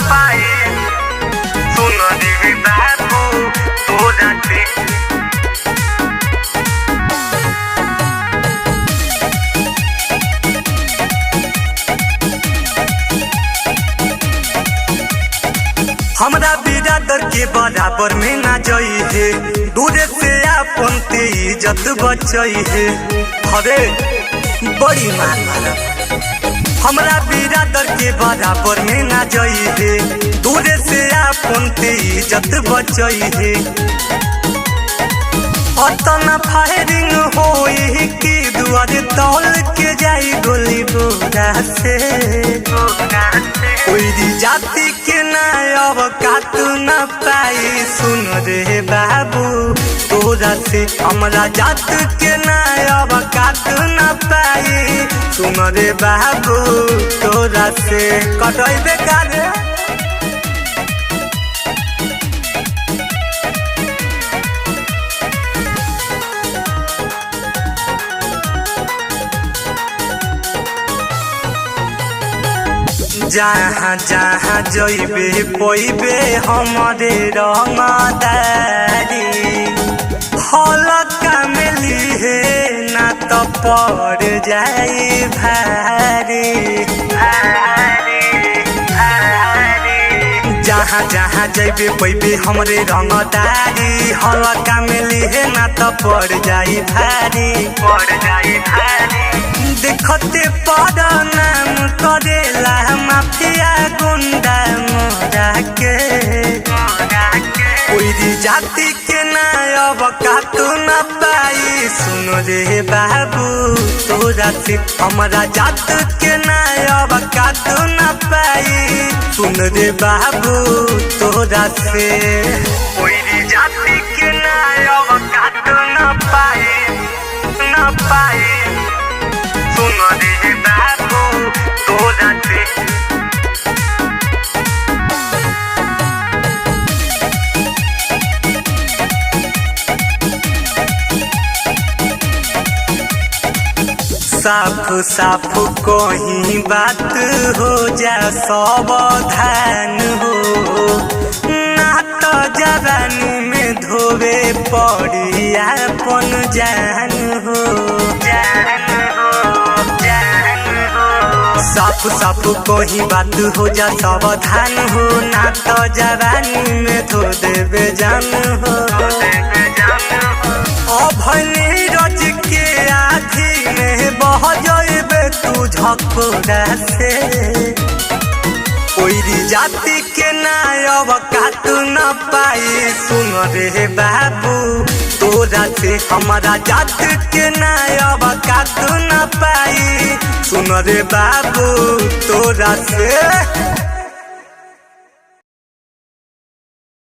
पाई सुन रे बाबू तोरा से हमरा बिरादर के बराबर में ना जई है दूरे से अपन ते इज्जत बचई है हरे बड़ी मान मारा हमरा बिरादर के बराबर में ना जई है दूरे से अपन ते इज्जत बचई है अतना फायरिंग होई कि दुआरे तौल के जाई गोली बोरा से कोई जाति के ना अब काटू न पाई सुन रे बाबू तोरा से हमरा जात के ना अब काटू न पाई सुन रे बाबू तोरा से कटई बेकार जहाँ जहाँ जइबे पइबे हमारे रंगदारी हलका मिली है ना तो पड़ जाई भारी जहाँ जहाँ जइबे पइबे हमरे रंगदारी हलका मिली है ना तो पड़ जाई भारी देखते पर नाम करेला माफिया गुंडा मोरा के कोई जाति के ना अब काटू न पाई सुन रे बाबू तोरा से हमरा जात के ना अब काटू न पाई सुन रे बाबू तोरा से कोई जाति के ना अब काटू न पाई सुन रे बाबू तोरा से साफ साफ कोई बात हो जा सावधान हो ना तो जवानी में धोवे पड़ी अपन जान हो साफ साफ कोई बात हो जा सावधान हो ना तो जवानी में धो देवे जान हो अभनी रज के आधी में बह जाइबे तू झकोरा से कोई जाति के ना अब काटू न पाई सुन रे बाबू तोरा से हमारा जात के ना अब काटू न पाई सुन रे बाबू तोरा से